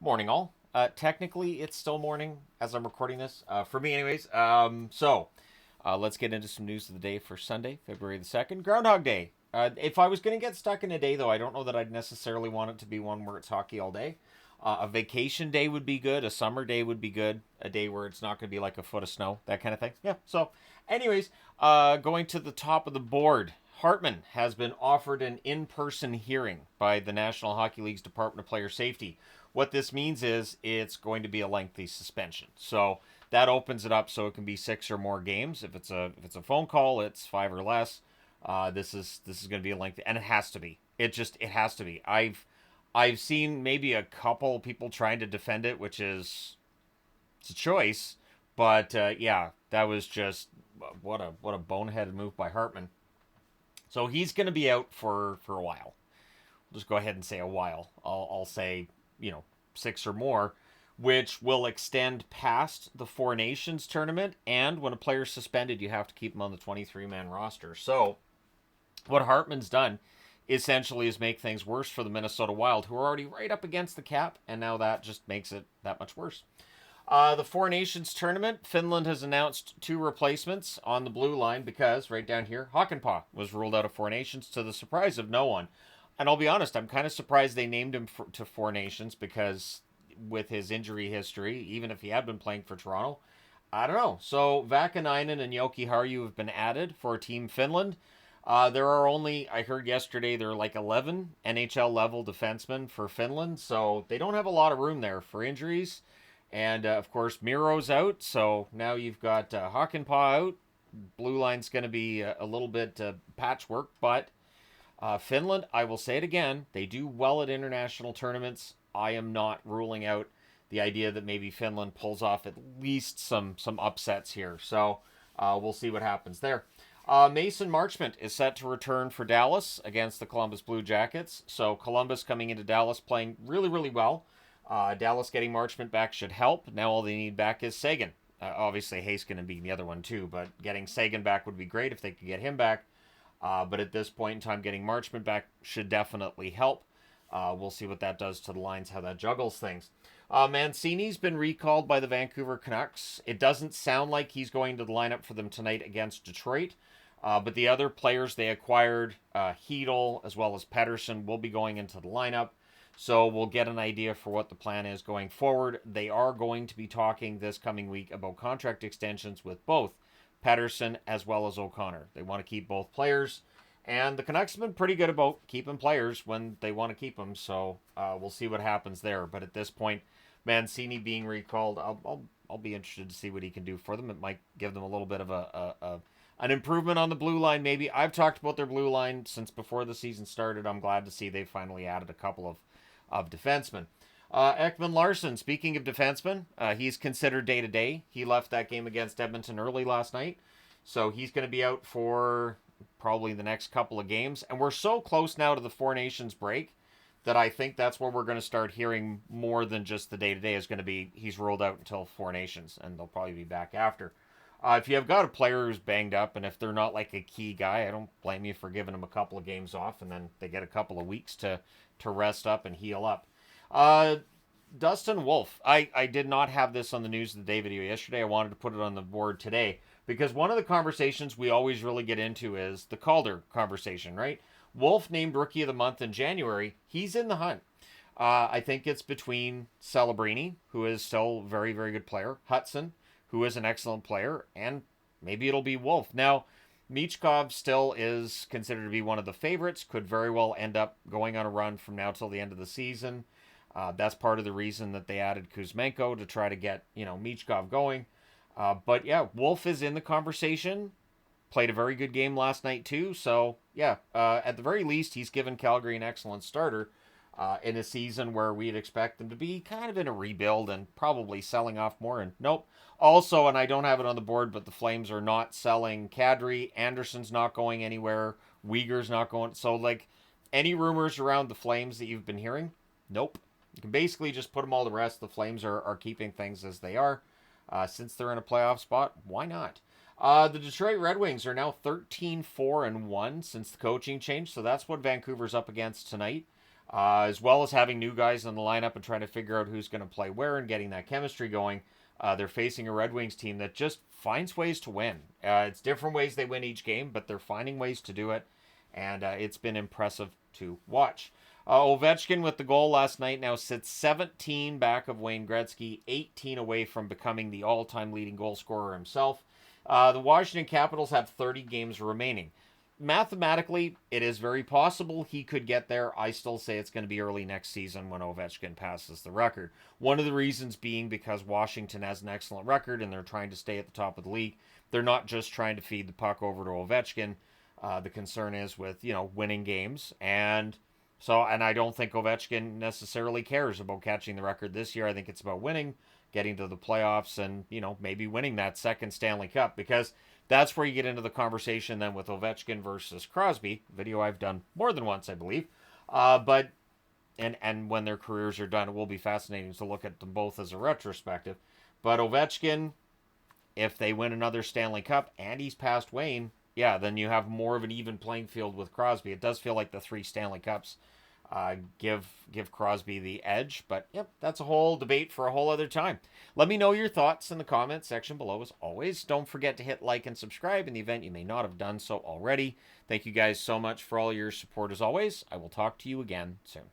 Morning, all. Technically, it's still morning as I'm recording this. For me, anyways. Let's get into some news of the day for Sunday, February the 2nd. Groundhog Day. If I was going to get stuck in a day, though, I don't know that I'd necessarily want it to be one where it's hockey all day. A vacation day would be good. A summer day would be good. A day where it's not going to be like a foot of snow, that kind of thing. Yeah. So, anyways, going to the top of the board. Hartman has been offered an in person hearing by the National Hockey League's Department of Player Safety. What this means is it's going to be a lengthy suspension. So that opens it up so it can be 6 or more games. If it's a phone call, it's 5 or less. This is going to be a lengthy, and it has to be. It has to be. I've seen maybe a couple people trying to defend it, which is it's a choice, but yeah, that was just what a boneheaded move by Hartman. So he's going to be out for a while. We'll just go ahead and say a while. I'll say 6 or more, which will extend past the Four Nations tournament. And when a player's suspended, you have to keep him on the 23-man roster. So what Hartman's done essentially is make things worse for the Minnesota Wild, who are already right up against the cap, and now that just makes it that much worse. The Four Nations tournament, Finland has announced 2 replacements on the blue line because, right down here, Hakanpää was ruled out of Four Nations to the surprise of no one. And I'll be honest, I'm kind of surprised they named him to Four Nations because with his injury history, even if he had been playing for Toronto, I don't know. So Vakanainen and Joki Harju have been added for Team Finland. There are only, I heard yesterday, there are like 11 NHL level defensemen for Finland, so they don't have a lot of room there for injuries. And of course, Miro's out, so now you've got Hakanpää out. Blue line's going to be a little bit patchwork, but Finland, I will say it again, they do well at international tournaments. I am not ruling out the idea that maybe Finland pulls off at least some upsets here. So we'll see what happens there. Mason Marchment is set to return for Dallas against the Columbus Blue Jackets. So Columbus coming into Dallas playing really, really well. Dallas getting Marchment back should help. Now all they need back is Sagan. Obviously, Heiskanen being the other one too, but getting Sagan back would be great if they could get him back. But at this point in time, getting Marchment back should definitely help. We'll see what that does to the lines, how that juggles things. Mancini's been recalled by the Vancouver Canucks. It doesn't sound like he's going to the lineup for them tonight against Detroit. But the other players they acquired, Hedel as well as Pedersen, will be going into the lineup. So we'll get an idea for what the plan is going forward. They are going to be talking this coming week about contract extensions with both Pedersen as well as O'Connor. They want to keep both players. And the Canucks have been pretty good about keeping players when they want to keep them. So we'll see what happens there. But at this point, Mancini being recalled, I'll be interested to see what he can do for them. It might give them a little bit of an improvement on the blue line. Maybe I've talked about their blue line since before the season started. I'm glad to see they finally added a couple of defensemen. Ekman Larson, speaking of defensemen, he's considered day to day. He left that game against Edmonton early last night. So he's going to be out for probably the next couple of games. And we're so close now to the Four Nations break that I think that's where we're going to start hearing more than just the day to day is going to be he's ruled out until Four Nations, and they'll probably be back after. If you have got a player who's banged up, and if they're not like a key guy, I don't blame you for giving them a couple of games off, and then they get a couple of weeks to rest up and heal up. Dustin Wolf. I did not have this on the news of the day video yesterday. I wanted to put it on the board today because one of the conversations we always really get into is the Calder conversation, right? Wolf named Rookie of the Month in January. He's in the hunt. I think it's between Celebrini, who is still a very, very good player, Hudson, who is an excellent player, and maybe it'll be Wolf. Now, Michkov still is considered to be one of the favorites, could very well end up going on a run from now till the end of the season. That's part of the reason that they added Kuzmenko to try to get, Michkov going. But yeah, Wolf is in the conversation. Played a very good game last night too. So yeah, at the very least, he's given Calgary an excellent starter in a season where we'd expect them to be kind of in a rebuild and probably selling off more. And nope. Also, and I don't have it on the board, but the Flames are not selling Kadri. Anderson's not going anywhere. Uyghur's not going. So like any rumors around the Flames that you've been hearing, nope. You can basically just put them all to rest. The Flames are keeping things as they are. Since they're in a playoff spot, why not? The Detroit Red Wings are now 13-4-1 since the coaching change, so that's what Vancouver's up against tonight. as well as having new guys in the lineup and trying to figure out who's going to play where and getting that chemistry going. They're facing a Red Wings team that just finds ways to win. It's different ways they win each game, but they're finding ways to do it, and it's been impressive to watch. Ovechkin with the goal last night now sits 17 back of Wayne Gretzky, 18 away from becoming the all-time leading goal scorer himself. The Washington Capitals have 30 games remaining. Mathematically, it is very possible he could get there. I still say it's going to be early next season when Ovechkin passes the record. One of the reasons being because Washington has an excellent record and they're trying to stay at the top of the league. They're not just trying to feed the puck over to Ovechkin. The concern is with, winning games. And I don't think Ovechkin necessarily cares about catching the record this year. I think it's about winning, getting to the playoffs, and, maybe winning that second Stanley Cup, because that's where you get into the conversation then with Ovechkin versus Crosby, video I've done more than once, I believe. But when their careers are done, it will be fascinating to look at them both as a retrospective. But Ovechkin, if they win another Stanley Cup and he's past Wayne, yeah, then you have more of an even playing field with Crosby. It does feel like the 3 Stanley Cups give Crosby the edge, but yep, that's a whole debate for a whole other time. Let me know your thoughts in the comments section below. As always, don't forget to hit like and subscribe in the event you may not have done so already. Thank you guys so much for all your support as always. I will talk to you again soon.